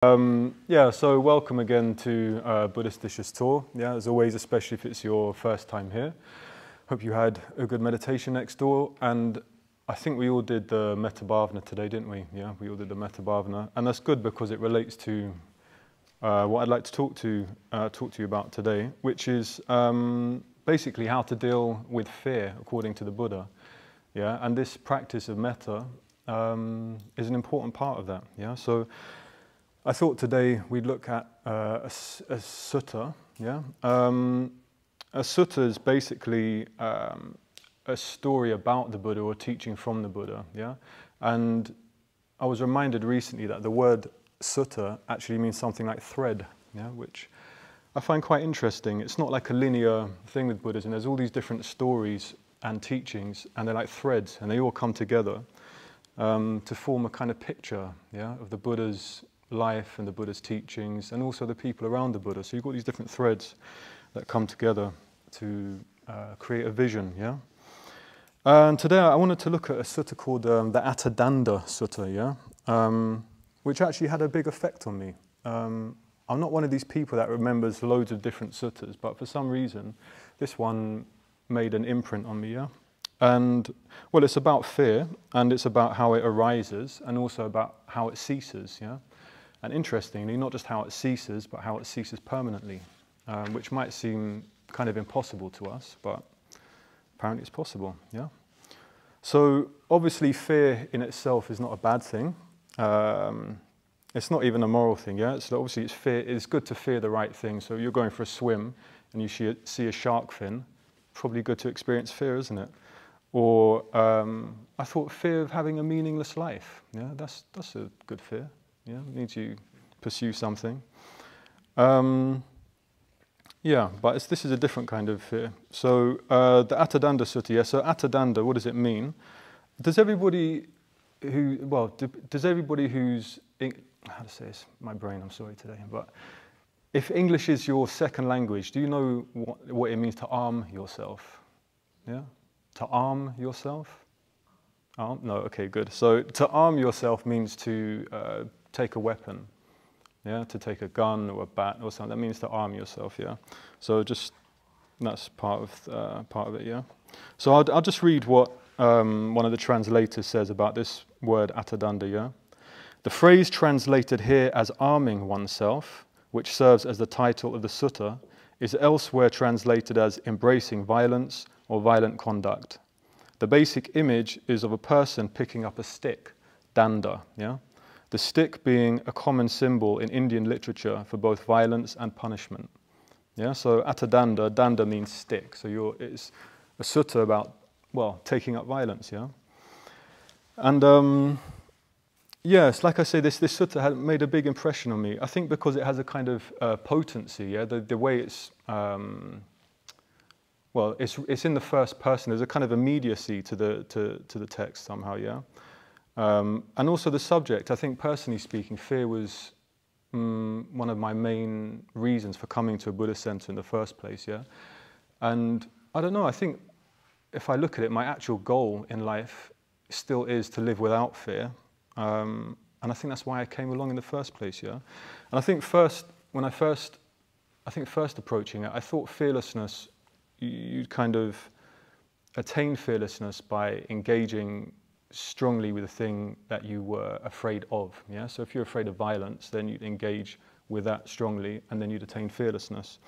Yeah, so welcome again to Buddhist Sutra. Yeah, as always, especially if it's your first time here. Hope you had a good meditation next door, and I think we all did the Metta Bhavana today, didn't we? Yeah, we all did the Metta Bhavana, and that's good because it relates to what I'd like to talk to you about today, which is basically how to deal with fear according to the Buddha. Yeah, and this practice of metta is an important part of that. Yeah, so I thought today we'd look at a sutta. Yeah, a sutta is basically a story about the Buddha or teaching from the Buddha. Yeah, and I was reminded recently that the word sutta actually means something like thread. Yeah, which I find quite interesting. It's not like a linear thing with Buddhism. There's all these different stories and teachings, and they're like threads, and they all come together to form a kind of picture, yeah, of the Buddha's life and the Buddha's teachings, and also the people around the Buddha. So you've got these different threads that come together to create a vision, yeah. And today I wanted to look at a sutta called the Atadanda Sutta, yeah, which actually had a big effect on me. I'm not one of these people that remembers loads of different suttas, but for some reason, this one made an imprint on me, yeah? And, well, it's about fear, and it's about how it arises, and also about how it ceases, yeah? And interestingly, not just how it ceases, but how it ceases permanently, which might seem kind of impossible to us, but apparently it's possible, yeah? So, obviously, fear in itself is not a bad thing. It's not even a moral thing, yeah? So obviously, it's good to fear the right thing. So you're going for a swim, and you see a shark fin, probably good to experience fear, isn't it? Or I thought fear of having a meaningless life. Yeah, that's a good fear. Yeah, needs you pursue something. Yeah, but this is a different kind of fear. So the Atadanda Sutta. Yeah. So Atadanda, what does it mean? Does everybody who's how to say this? My brain. I'm sorry today, but if English is your second language, do you know what it means to arm yourself? Yeah? To arm yourself? Arm? No, okay, good. So to arm yourself means to take a weapon. Yeah? To take a gun or a bat or something. That means to arm yourself, yeah? So that's part of it, yeah? So I'll just read what one of the translators says about this word Atadanda, yeah? The phrase translated here as arming oneself, which serves as the title of the sutta, is elsewhere translated as embracing violence or violent conduct. The basic image is of a person picking up a stick, danda, yeah? The stick being a common symbol in Indian literature for both violence and punishment. Yeah, so atadanda, danda means stick, so it's a sutta about, well, taking up violence, yeah? And yes, like I say, this sutta had made a big impression on me. I think because it has a kind of potency, yeah. The way it's, well, it's in the first person. There's a kind of immediacy to the text somehow, yeah. And also the subject. I think, personally speaking, fear was one of my main reasons for coming to a Buddhist center in the first place, yeah. And I don't know. I think if I look at it, my actual goal in life still is to live without fear. And I think that's why I came along in the first place, yeah? And I think first approaching it, I thought fearlessness, you'd kind of attain fearlessness by engaging strongly with the thing that you were afraid of, yeah? So if you're afraid of violence, then you'd engage with that strongly, and then you'd attain fearlessness.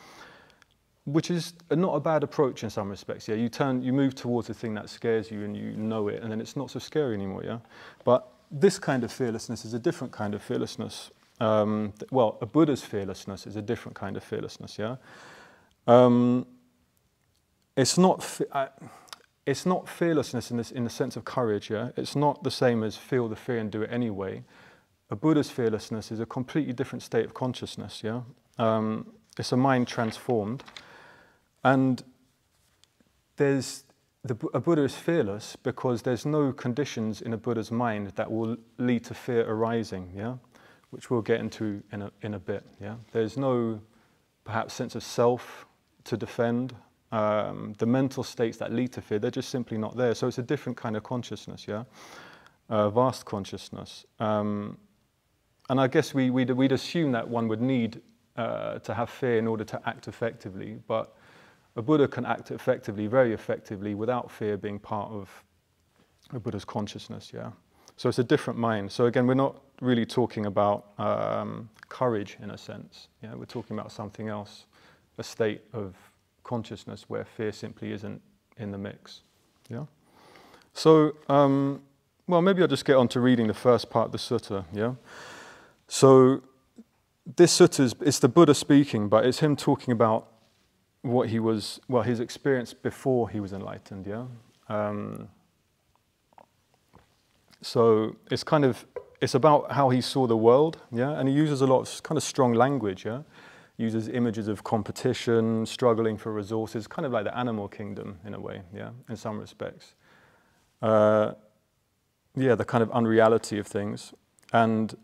Which is not a bad approach in some respects, yeah? You move towards the thing that scares you, and you know it, and then it's not so scary anymore, yeah? But this kind of fearlessness is a different kind of fearlessness. Well, a Buddha's fearlessness is a different kind of fearlessness, yeah? It's not fearlessness in the sense of courage, yeah? It's not the same as feel the fear and do it anyway. A Buddha's fearlessness is a completely different state of consciousness, yeah? It's a mind transformed. And a Buddha is fearless because there's no conditions in a Buddha's mind that will lead to fear arising, yeah? Which we'll get into in a bit, yeah? There's no, perhaps, sense of self to defend. The mental states that lead to fear, they're just simply not there. So it's a different kind of consciousness, yeah? Vast consciousness. And And I guess we'd assume that one would need to have fear in order to act effectively, but a Buddha can act effectively, very effectively, without fear being part of a Buddha's consciousness, yeah? So it's a different mind. So again, we're not really talking about courage in a sense, yeah? We're talking about something else, a state of consciousness where fear simply isn't in the mix, yeah? So, well, maybe I'll just get on to reading the first part of the sutta, yeah? So this sutta it's the Buddha speaking, but it's him talking about what he was, well, his experience before he was enlightened, yeah? So it's about how he saw the world, yeah? And he uses a lot of kind of strong language, yeah? Uses images of competition, struggling for resources, kind of like the animal kingdom in a way, yeah? In some respects. Yeah, the kind of unreality of things. And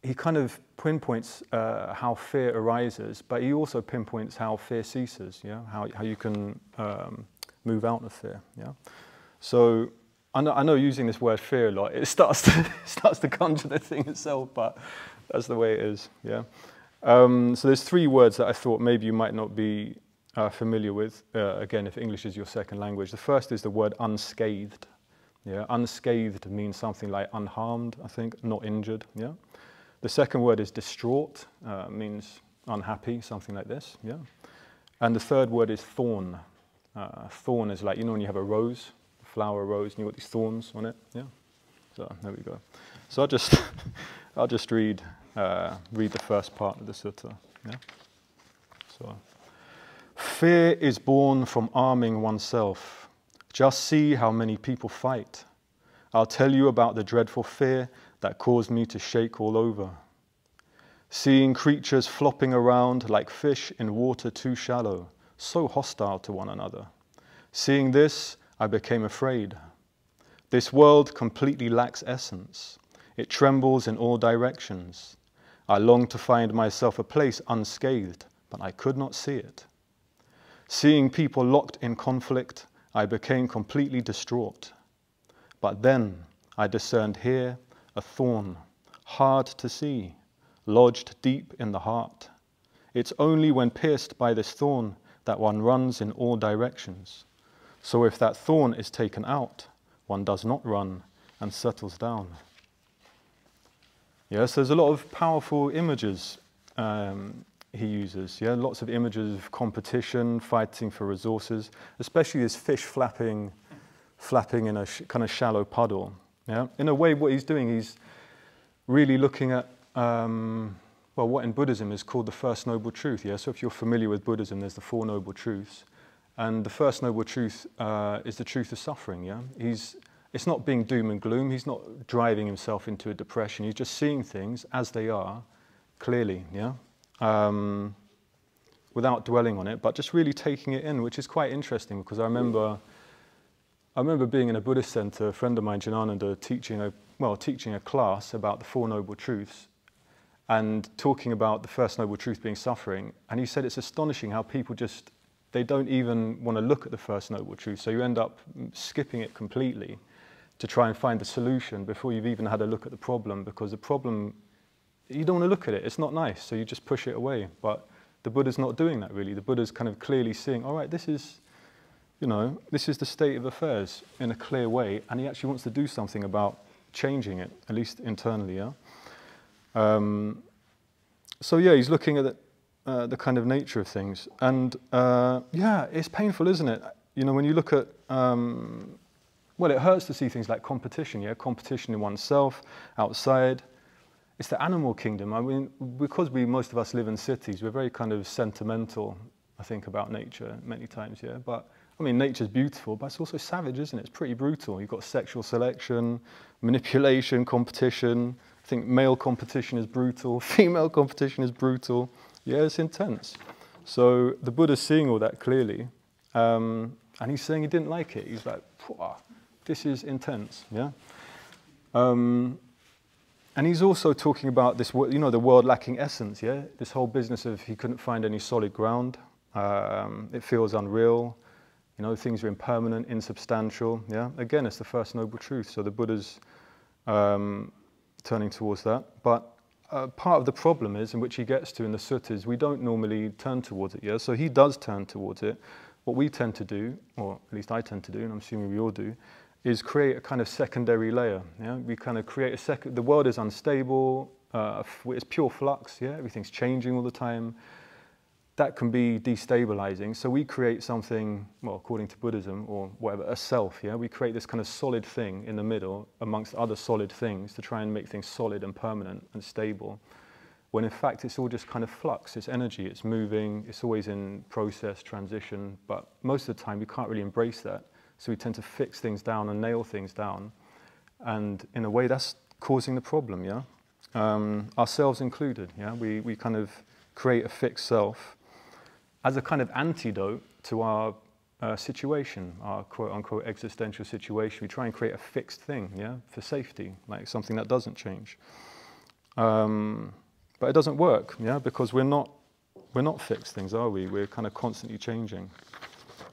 he kind of pinpoints how fear arises, but he also pinpoints how fear ceases, yeah? How you can move out of fear, yeah? So I know using this word fear a lot, it starts to conjure the thing itself, but that's the way it is, yeah? So there's three words that I thought maybe you might not be familiar with, again, if English is your second language. The first is the word unscathed, yeah? Unscathed means something like unharmed, I think, not injured, yeah? The second word is distraught, means unhappy, something like this, yeah? And the third word is thorn. Thorn is like, you know when you have a rose, flower rose, and you've got these thorns on it, yeah? So there we go. So I'll just read the first part of the sutta, yeah? So, fear is born from arming oneself. Just see how many people fight. I'll tell you about the dreadful fear that caused me to shake all over. Seeing creatures flopping around like fish in water too shallow, so hostile to one another. Seeing this, I became afraid. This world completely lacks essence. It trembles in all directions. I longed to find myself a place unscathed, but I could not see it. Seeing people locked in conflict, I became completely distraught. But then I discerned here a thorn, hard to see, lodged deep in the heart. It's only when pierced by this thorn that one runs in all directions. So if that thorn is taken out, one does not run and settles down. Yes, there's a lot of powerful images he uses. Yeah, lots of images of competition, fighting for resources, especially this fish flapping in a kind of shallow puddle. Yeah, in a way, what he's doing, he's really looking at well, what in Buddhism is called the First Noble Truth. Yeah, so if you're familiar with Buddhism, there's the Four Noble Truths, and the First Noble Truth is the truth of suffering. Yeah, it's not being doom and gloom. He's not driving himself into a depression. He's just seeing things as they are, clearly. Yeah, without dwelling on it, but just really taking it in, which is quite interesting because I remember being in a Buddhist center, a friend of mine, Janananda, teaching a class about the Four Noble Truths and talking about the First Noble Truth being suffering. And he said it's astonishing how people they don't even want to look at the First Noble Truth. So you end up skipping it completely to try and find the solution before you've even had a look at the problem, because the problem, you don't want to look at it. It's not nice, so you just push it away. But the Buddha's not doing that really. The Buddha's kind of clearly seeing, all right, this is the state of affairs in a clear way, and he actually wants to do something about changing it, at least internally, yeah? So yeah, he's looking at the kind of nature of things. And yeah, it's painful, isn't it? You know, when you look at, well, it hurts to see things like competition, yeah? Competition in oneself, outside. It's the animal kingdom. I mean, because most of us live in cities, we're very kind of sentimental, I think, about nature many times, yeah? But I mean, nature's beautiful, but it's also savage, isn't it? It's pretty brutal. You've got sexual selection, manipulation, competition. I think male competition is brutal, female competition is brutal. Yeah, it's intense. So the Buddha's seeing all that clearly, and he's saying he didn't like it. He's like, this is intense, yeah? And he's also talking about this, you know, the world lacking essence, yeah? This whole business of he couldn't find any solid ground. It feels unreal. You know, things are impermanent, insubstantial, yeah? Again, it's the First Noble Truth. So the Buddha's turning towards that. But part of the problem is, in which he gets to in the suttas, we don't normally turn towards it, yeah? So he does turn towards it. What we tend to do, or at least I tend to do, and I'm assuming we all do, is create a kind of secondary layer, yeah? We kind of create a second, the world is unstable, it's pure flux, yeah? Everything's changing all the time. That can be destabilizing. So we create something, well, according to Buddhism or whatever, a self, yeah? We create this kind of solid thing in the middle amongst other solid things to try and make things solid and permanent and stable. When in fact it's all just kind of flux, it's energy, it's moving, it's always in process, transition, but most of the time we can't really embrace that. So we tend to fix things down and nail things down. And in a way that's causing the problem, yeah? Ourselves included, yeah? We kind of create a fixed self as a kind of antidote to our situation, our quote-unquote existential situation. We try and create a fixed thing, yeah, for safety, like something that doesn't change. But it doesn't work, yeah, because we're not fixed things, are we? We're kind of constantly changing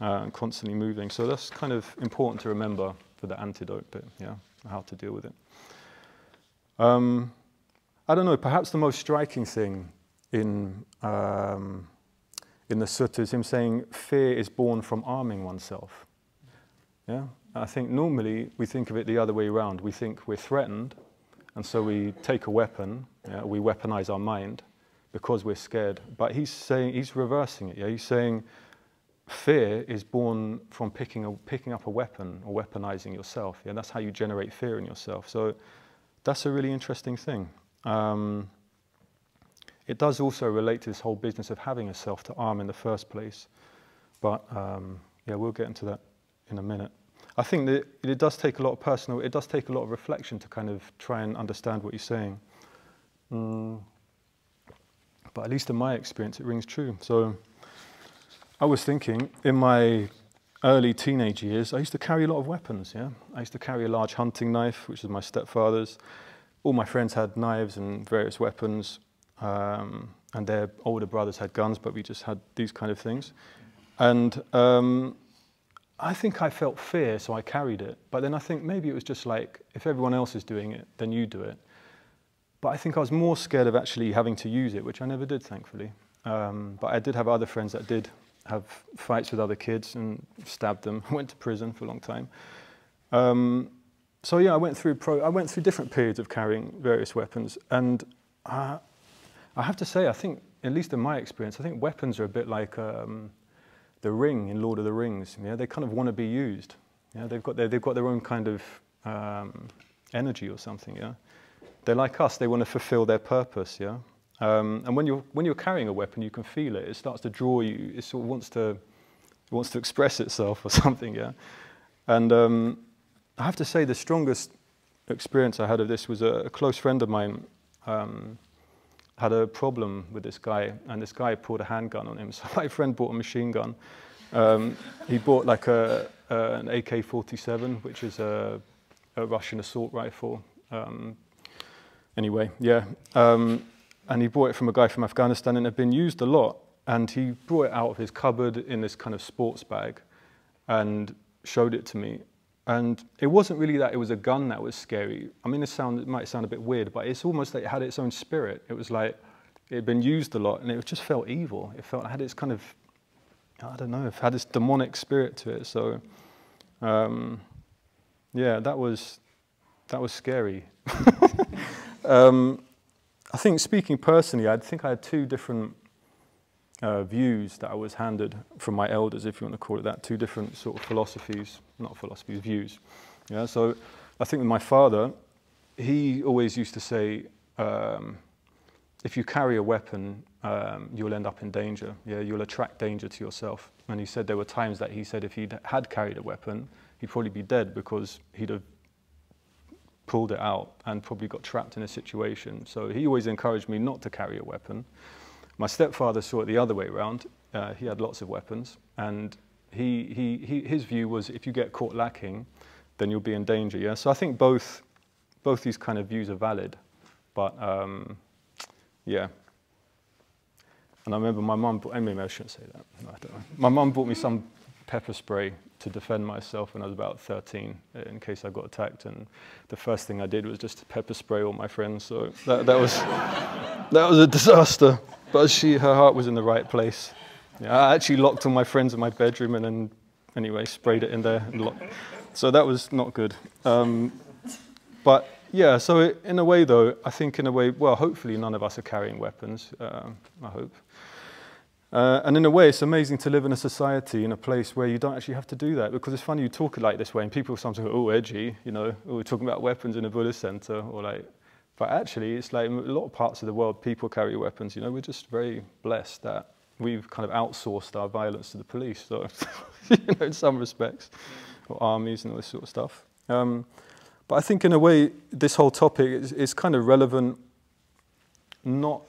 and constantly moving. So that's kind of important to remember for the antidote bit, yeah, how to deal with it. I don't know, perhaps the most striking thing in the sutta is him saying fear is born from arming oneself. Yeah, I think normally we think of it the other way around. We think we're threatened, and so we take a weapon. Yeah, we weaponize our mind because we're scared. But he's reversing it. Yeah, he's saying fear is born from picking up a weapon or weaponizing yourself. Yeah, that's how you generate fear in yourself. So that's a really interesting thing. It does also relate to this whole business of having a self to arm in the first place. But yeah, we'll get into that in a minute. I think that it does take a lot of reflection to kind of try and understand what he's saying. But at least in my experience, it rings true. So I was thinking, in my early teenage years, I used to carry a lot of weapons, yeah? I used to carry a large hunting knife, which was my stepfather's. All my friends had knives and various weapons. And their older brothers had guns, but we just had these kind of things. And I think I felt fear, so I carried it. But then I think maybe it was just like, if everyone else is doing it, then you do it. But I think I was more scared of actually having to use it, which I never did, thankfully. But I did have other friends that did have fights with other kids and stabbed them, went to prison for a long time. So yeah, I went through different periods of carrying various weapons. And I have to say, I think, at least in my experience, I think weapons are a bit like the ring in Lord of the Rings. Yeah, they kind of want to be used. Yeah, they've got their own kind of energy or something. Yeah, they're like us. They want to fulfill their purpose. Yeah, and when you're carrying a weapon, you can feel it. It starts to draw you. It sort of wants to express itself or something. Yeah, and I have to say, the strongest experience I had of this was a close friend of mine. Had a problem with this guy, and this guy pulled a handgun on him. So my friend bought a machine gun. He bought like an AK-47, which is a Russian assault rifle. Anyway, yeah. And he bought it from a guy from Afghanistan, and it had been used a lot. And he brought it out of his cupboard in this kind of sports bag and showed it to me. And it wasn't really that it was a gun that was scary. I mean, it might sound a bit weird, but it's almost like it had its own spirit. It was like it had been used a lot, and it just felt evil. It had its kind of, I don't know, it had this demonic spirit to it. So, yeah, that was scary. I think, speaking personally, I think I had two different views that I was handed from my elders, if you want to call it that, two different sort of philosophies, not philosophies, views. Yeah, so I think with my father, he always used to say, if you carry a weapon, you'll end up in danger. Yeah, you'll attract danger to yourself. And he said there were times that he said if he had carried a weapon, he'd probably be dead because he'd have pulled it out and probably got trapped in a situation. So he always encouraged me not to carry a weapon. My stepfather saw it the other way around. He had lots of weapons, and his view was if you get caught lacking, then you'll be in danger. Yeah. So I think both these kind of views are valid, but yeah. And I remember my mum. Maybe I shouldn't say that. No, I don't know. My mum bought me some pepper spray to defend myself when I was about 13, in case I got attacked. And the first thing I did was just to pepper spray all my friends. So that was that was a disaster. But her heart was in the right place. Yeah, I actually locked all my friends in my bedroom and then, anyway, sprayed it in there and locked. So that was not good. But yeah, so in a way, though, I think in a way, well, hopefully none of us are carrying weapons. I hope. And in a way, it's amazing to live in a society, in a place where you don't actually have to do that. Because it's funny, you talk like this way, and people sometimes go, oh, edgy, you know, oh, we're talking about weapons in a Buddhist center, or like, but actually, it's like in a lot of parts of the world, people carry weapons, you know, we're just very blessed that we've kind of outsourced our violence to the police, so, you know, in some respects, or armies and all this sort of stuff. But I think in a way, this whole topic is kind of relevant, not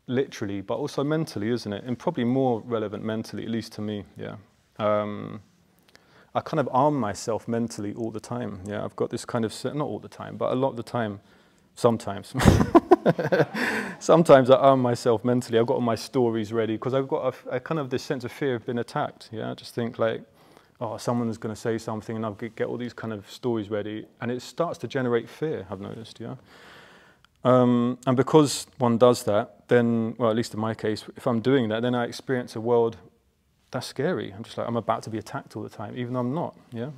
literally, but also mentally, isn't it? And probably more relevant mentally, at least to me, yeah. I kind of arm myself mentally all the time, yeah. I've got this kind of, not all the time, but a lot of the time, sometimes. Sometimes I arm myself mentally. I've got all my stories ready, because I've got a kind of this sense of fear of being attacked, yeah. I just think like, oh, someone's going to say something, and I'll get all these kind of stories ready, and it starts to generate fear, I've noticed, yeah. And because one does that, then, well, at least in my case, if I'm doing that, then I experience a world that's scary. I'm just like, I'm about to be attacked all the time, even though I'm not, yeah.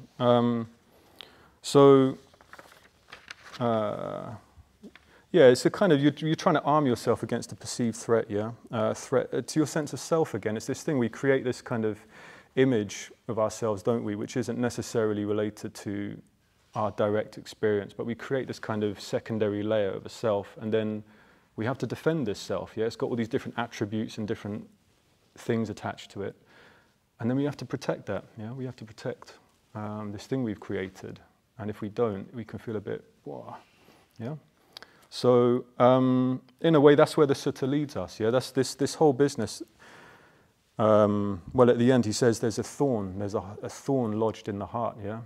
Yeah, it's a kind of, you're trying to arm yourself against a perceived threat, yeah. Threat to your sense of self again. It's this thing, we create this kind of image of ourselves, don't we, which isn't necessarily related to our direct experience, but we create this kind of secondary layer of a self, and then we have to defend this self, yeah? It's got all these different attributes and different things attached to it, and then we have to protect that, yeah? We have to protect this thing we've created, and if we don't, we can feel a bit, whoa, yeah? So, in a way, that's where the sutta leads us, yeah? That's this whole business. Well, at the end, he says there's a thorn lodged in the heart, yeah?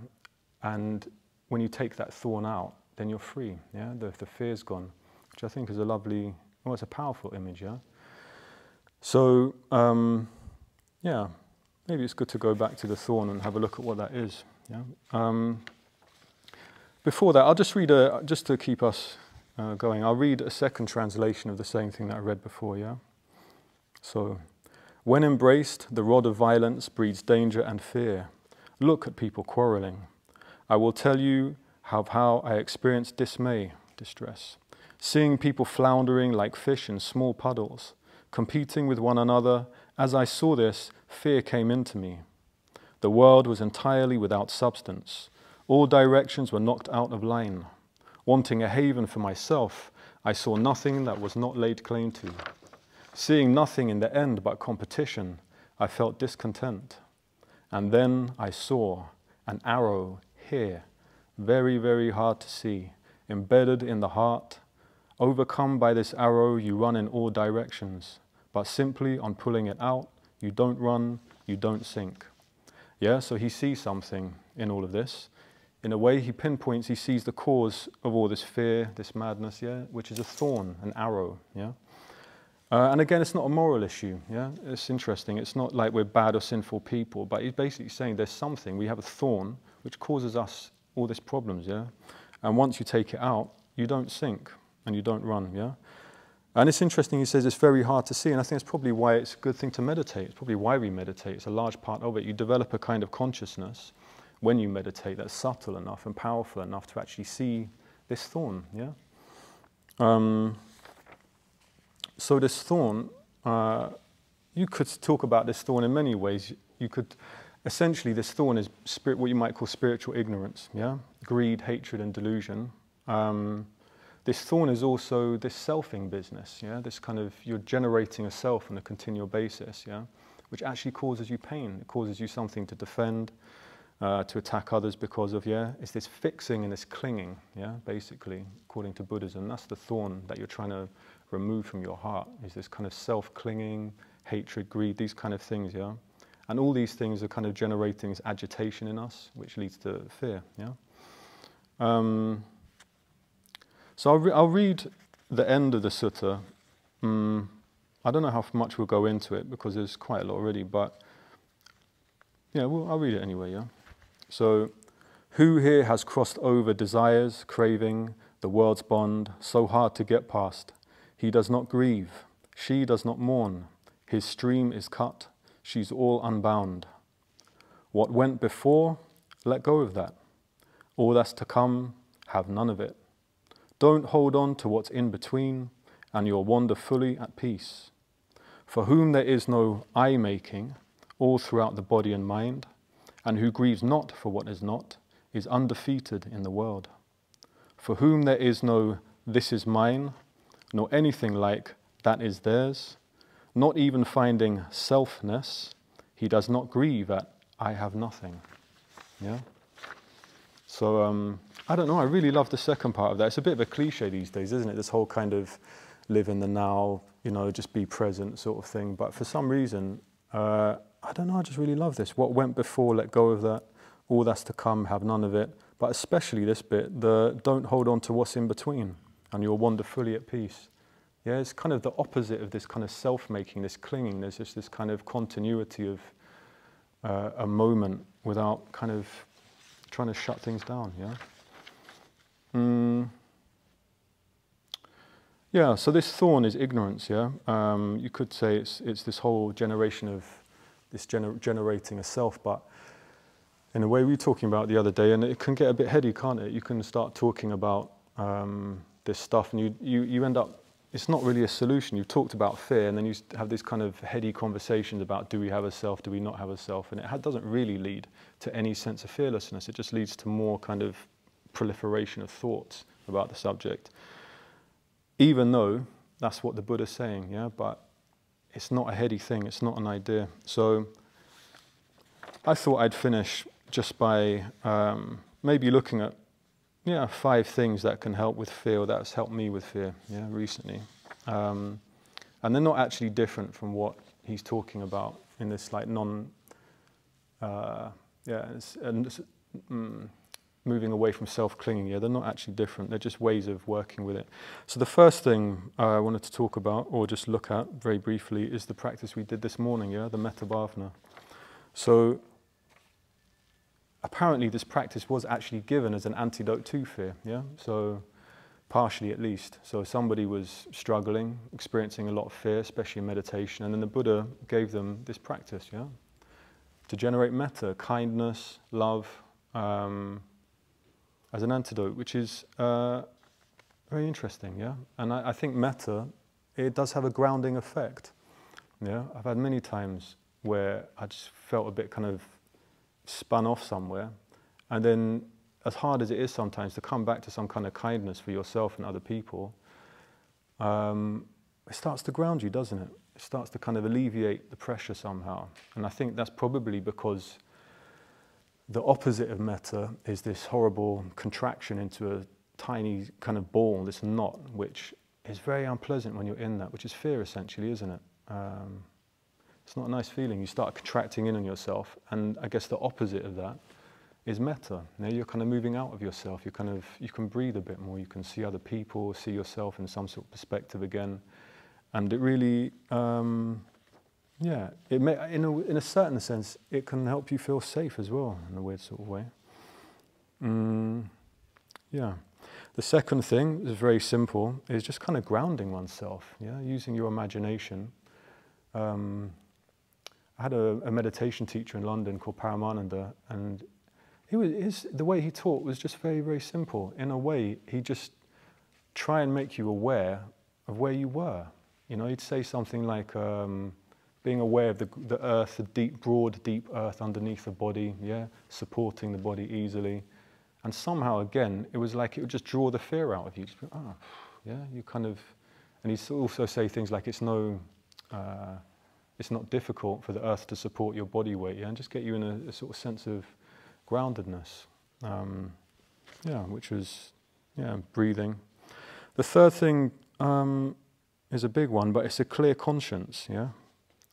And when you take that thorn out, then you're free, yeah? The fear's gone, which I think is a lovely, well, it's a powerful image, yeah? So, yeah, maybe it's good to go back to the thorn and have a look at what that is, yeah? Before that, I'll just read, just to keep us going, I'll read a second translation of the same thing that I read before, yeah? So, when embraced, the rod of violence breeds danger and fear. Look at people quarreling. I will tell you how I experienced dismay, distress, seeing people floundering like fish in small puddles, competing with one another. As I saw this, fear came into me. The world was entirely without substance. All directions were knocked out of line. Wanting a haven for myself, I saw nothing that was not laid claim to. Seeing nothing in the end but competition, I felt discontent. And then I saw an arrow here, very, very hard to see, embedded in the heart. Overcome by this arrow, you run in all directions, but simply on pulling it out, you don't run, you don't sink. Yeah, so he sees something in all of this. In a way, he pinpoints, he sees the cause of all this fear, this madness, yeah, which is a thorn, an arrow, yeah. And again, it's not a moral issue, yeah? It's interesting. It's not like we're bad or sinful people, but he's basically saying there's something, we have a thorn, which causes us all these problems, yeah? And once you take it out, you don't sink and you don't run, yeah? And it's interesting, he says it's very hard to see, and I think it's probably why it's a good thing to meditate. It's probably why we meditate. It's a large part of it. You develop a kind of consciousness when you meditate that's subtle enough and powerful enough to actually see this thorn, yeah? So this thorn, you could talk about this thorn in many ways. You could, essentially this thorn is what you might call spiritual ignorance, yeah? Greed, hatred and delusion. This thorn is also this selfing business, yeah? This kind of, you're generating a self on a continual basis, yeah? Which actually causes you pain. It causes you something to defend, to attack others because of, yeah? It's this fixing and this clinging, yeah? Basically, according to Buddhism. That's the thorn that you're trying to remove from your heart, is this kind of self-clinging, hatred, greed, these kind of things, yeah? And all these things are kind of generating this agitation in us, which leads to fear, yeah? So I'll read the end of the sutta. I don't know how much we'll go into it, because there's quite a lot already, but yeah, well, I'll read it anyway, yeah? So, who here has crossed over desires, craving, the world's bond, so hard to get past? He does not grieve, she does not mourn, his stream is cut, she's all unbound. What went before, let go of that. All that's to come, have none of it. Don't hold on to what's in between, and you'll wander fully at peace. For whom there is no I-making, all throughout the body and mind, and who grieves not for what is not, is undefeated in the world. For whom there is no this is mine, nor anything like that is theirs, not even finding selfness, he does not grieve at I have nothing. Yeah? So, I don't know, I really love the second part of that. It's a bit of a cliche these days, isn't it? This whole kind of live in the now, you know, just be present sort of thing. But for some reason, I don't know, I just really love this. What went before, let go of that. All that's to come, have none of it. But especially this bit, the don't hold on to what's in between, and you'll wander fully at peace. Yeah, it's kind of the opposite of this kind of self-making, this clinging. There's just this kind of continuity of a moment without kind of trying to shut things down, yeah? Yeah, so this thorn is ignorance, yeah? You could say it's this whole generation of this generating a self, but in a way we were talking about the other day, and it can get a bit heady, can't it? You can start talking about this stuff, and you end up, it's not really a solution. You've talked about fear, and then you have this kind of heady conversations about do we have a self, do we not have a self, and it doesn't really lead to any sense of fearlessness. It just leads to more kind of proliferation of thoughts about the subject. Even though that's what the Buddha's saying, yeah, but it's not a heady thing, it's not an idea. So I thought I'd finish just by maybe looking at 5 things that can help with fear, or that's helped me with fear, yeah, recently. And they're not actually different from what he's talking about in this like moving away from self-clinging. Yeah, they're not actually different. They're just ways of working with it. So the first thing I wanted to talk about, or just look at very briefly, is the practice we did this morning, yeah, the metta bhavana. So apparently this practice was actually given as an antidote to fear, yeah? So partially at least. So somebody was struggling, experiencing a lot of fear, especially in meditation, and then the Buddha gave them this practice, yeah? To generate metta, kindness, love, as an antidote, which is very interesting, yeah? And I think metta, it does have a grounding effect, yeah? I've had many times where I just felt a bit kind of spun off somewhere, and then as hard as it is sometimes to come back to some kind of kindness for yourself and other people, it starts to ground you, doesn't it? It starts to kind of alleviate the pressure somehow. And I think that's probably because the opposite of metta is this horrible contraction into a tiny kind of ball, this knot, which is very unpleasant when you're in that, which is fear essentially, isn't it? It's not a nice feeling. You start contracting in on yourself, and I guess the opposite of that is metta. Now you're kind of moving out of yourself. You can breathe a bit more. You can see other people, see yourself in some sort of perspective again, and it really, it may, in a certain sense, it can help you feel safe as well in a weird sort of way. Yeah. The second thing is very simple. Is just kind of grounding oneself. Yeah, using your imagination. I had a meditation teacher in London called Paramananda, and the way he taught was just very, very simple. In a way, he just try and make you aware of where you were. You know, he'd say something like being aware of the earth, the deep, broad, deep earth underneath the body, yeah, supporting the body easily. And somehow, again, it was like it would just draw the fear out of you. Just, yeah, you kind of, and he'd also say things like it's not difficult for the earth to support your body weight, yeah, and just get you in a sort of sense of groundedness, which was, breathing. The third thing is a big one, but it's a clear conscience, yeah.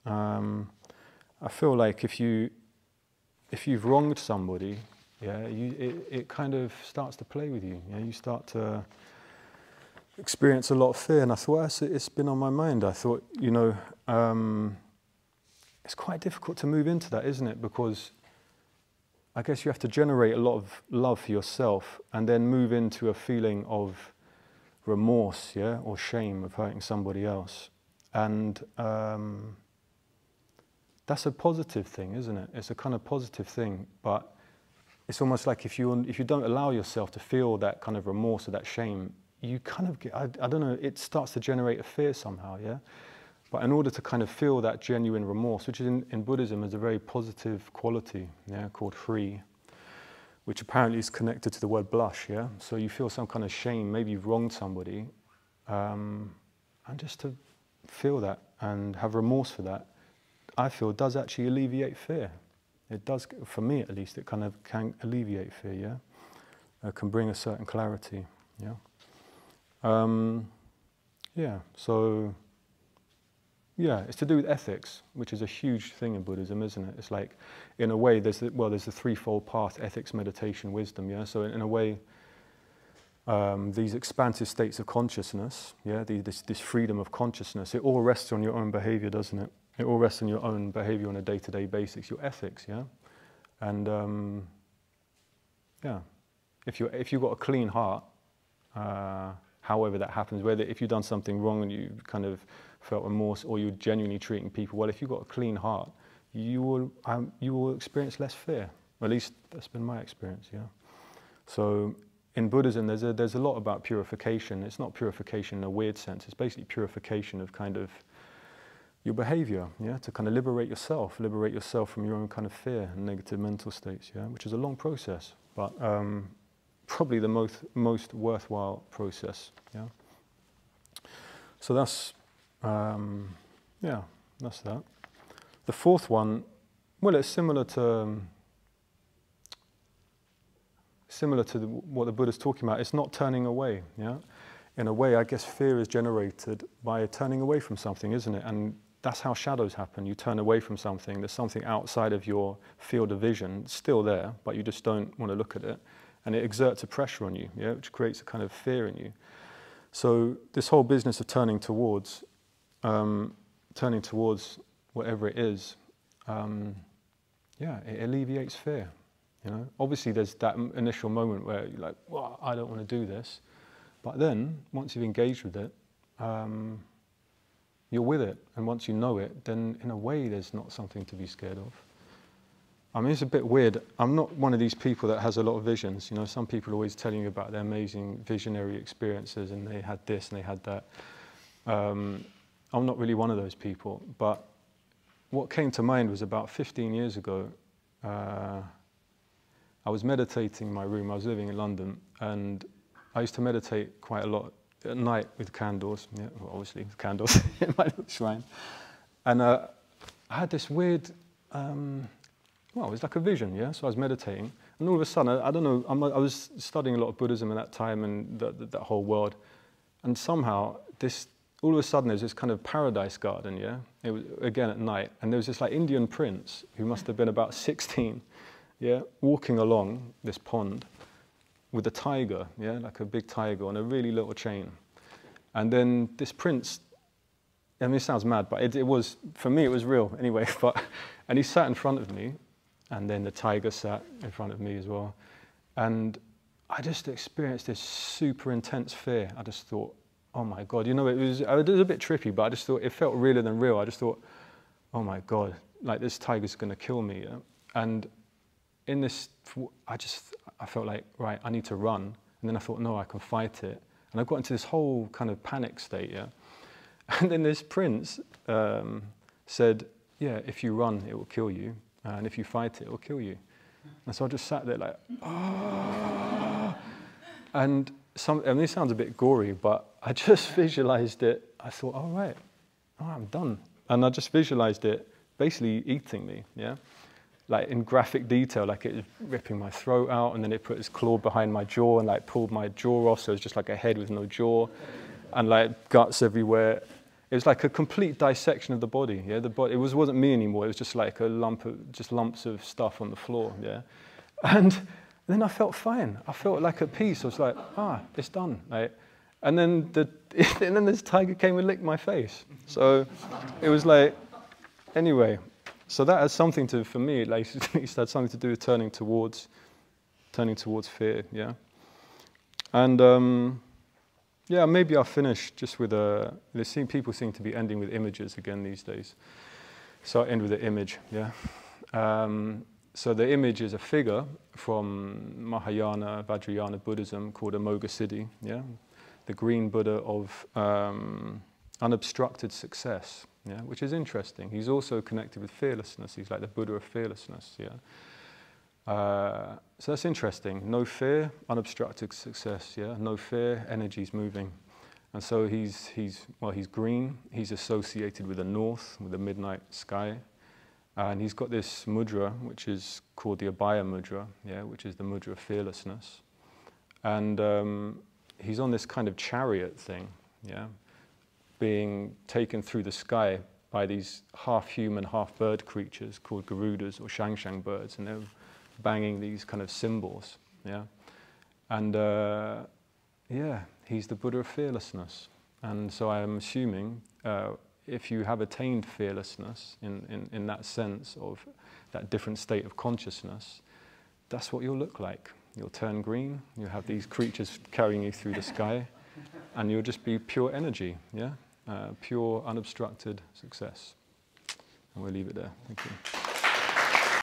I feel like if you've wronged somebody, yeah, it kind of starts to play with you, yeah, you start to experience a lot of fear, and I thought, it's been on my mind. I thought, you know, it's quite difficult to move into that, isn't it? Because I guess you have to generate a lot of love for yourself and then move into a feeling of remorse, yeah, or shame of hurting somebody else. And that's a positive thing, isn't it? It's a kind of positive thing, but it's almost like if you don't allow yourself to feel that kind of remorse or that shame, you kind of get, I don't know, it starts to generate a fear somehow, yeah? But in order to kind of feel that genuine remorse, which is in Buddhism is a very positive quality, yeah, called free, which apparently is connected to the word blush, yeah? So you feel some kind of shame, maybe you've wronged somebody, and just to feel that and have remorse for that, I feel does actually alleviate fear. It does, for me at least, it kind of can alleviate fear, yeah? It can bring a certain clarity, yeah? Yeah, so, yeah, it's to do with ethics, which is a huge thing in Buddhism, isn't it? It's like, in a way, there's the threefold path: ethics, meditation, wisdom, yeah? So in a way, these expansive states of consciousness, yeah, this freedom of consciousness, it all rests on your own behavior, doesn't it? It all rests on your own behavior on a day-to-day basis, your ethics, yeah? And, yeah, if you've got a clean heart, however that happens, whether if you've done something wrong and you kind of felt remorse or you're genuinely treating people well, if you've got a clean heart, you will experience less fear. Or at least that's been my experience, yeah? So in Buddhism, there's a lot about purification. It's not purification in a weird sense. It's basically purification of kind of your behavior, yeah, to kind of liberate yourself from your own kind of fear and negative mental states, yeah, which is a long process, but probably the most worthwhile process, yeah. So that's, yeah, that's that. The fourth one, well, it's similar to what the Buddha's talking about. It's not turning away, yeah. In a way, I guess fear is generated by turning away from something, isn't it? And that's how shadows happen. You turn away from something. There's something outside of your field of vision. It's still there, but you just don't want to look at it. And it exerts a pressure on you, yeah, which creates a kind of fear in you. So this whole business of turning towards whatever it is, yeah, it alleviates fear. You know, obviously there's that initial moment where you're like, well, I don't want to do this. But then, once you've engaged with it, you're with it. And once you know it, then in a way there's not something to be scared of. I mean, it's a bit weird. I'm not one of these people that has a lot of visions. You know, some people are always telling you about their amazing visionary experiences and they had this and they had that. I'm not really one of those people. But what came to mind was about 15 years ago, I was meditating in my room. I was living in London, and I used to meditate quite a lot at night with candles. Yeah, well, obviously with candles in my little shrine. And I had this weird, well, it was like a vision, yeah? So I was meditating, and all of a sudden, I don't know, I was studying a lot of Buddhism at that time and that whole world, and somehow all of a sudden there's this kind of paradise garden, yeah? It was, again, at night, and there was this like Indian prince who must have been about 16, yeah, walking along this pond with a tiger, yeah, like a big tiger on a really little chain. And then this prince, I mean, it sounds mad, but it was, for me, it was real anyway, and he sat in front of me, and then the tiger sat in front of me as well. And I just experienced this super intense fear. I just thought, oh my God, you know, it was a bit trippy, but I just thought it felt realer than real. I just thought, oh my God, like this tiger's gonna kill me, yeah? And in this, I felt like, right, I need to run. And then I thought, no, I can fight it. And I got into this whole kind of panic state, yeah? And then this prince said, yeah, if you run, it will kill you. And if you fight it, it will kill you. And so I just sat there like, ah. And I mean, it sounds a bit gory, but I just visualized it. I thought, all right, I'm done. And I just visualized it basically eating me, yeah? Like in graphic detail, like it was ripping my throat out, and then it put its claw behind my jaw and like pulled my jaw off, so it was just like a head with no jaw, and like guts everywhere. It was like a complete dissection of the body, yeah? The body, it wasn't me anymore, it was just like a lumps of stuff on the floor, yeah? And then I felt fine. I felt like at peace. I was like, it's done. Like, and then this tiger came and licked my face. So it was like, anyway, So that has something to, for me, at least had something to do with turning towards fear, yeah. And yeah, maybe I'll finish just with people seem to be ending with images again these days. So I'll end with an image, yeah. So the image is a figure from Mahayana, Vajrayana Buddhism called Amoghasiddhi, yeah. The green Buddha of unobstructed success, yeah, which is interesting. He's also connected with fearlessness. He's like the Buddha of fearlessness, yeah. So that's interesting. No fear, unobstructed success, yeah. No fear, energy's moving. And so he's green. He's associated with the north, with the midnight sky. And he's got this mudra, which is called the Abhaya mudra, yeah, which is the mudra of fearlessness. And he's on this kind of chariot thing, yeah, being taken through the sky by these half-human, half-bird creatures called Garudas or Shang birds, and they're banging these kind of cymbals, yeah. And yeah, he's the Buddha of fearlessness. And so I'm assuming if you have attained fearlessness in that sense of that different state of consciousness, that's what you'll look like. You'll turn green, you'll have these creatures carrying you through the sky, and you'll just be pure energy, yeah? Pure, unobstructed success. And we'll leave it there. Thank you.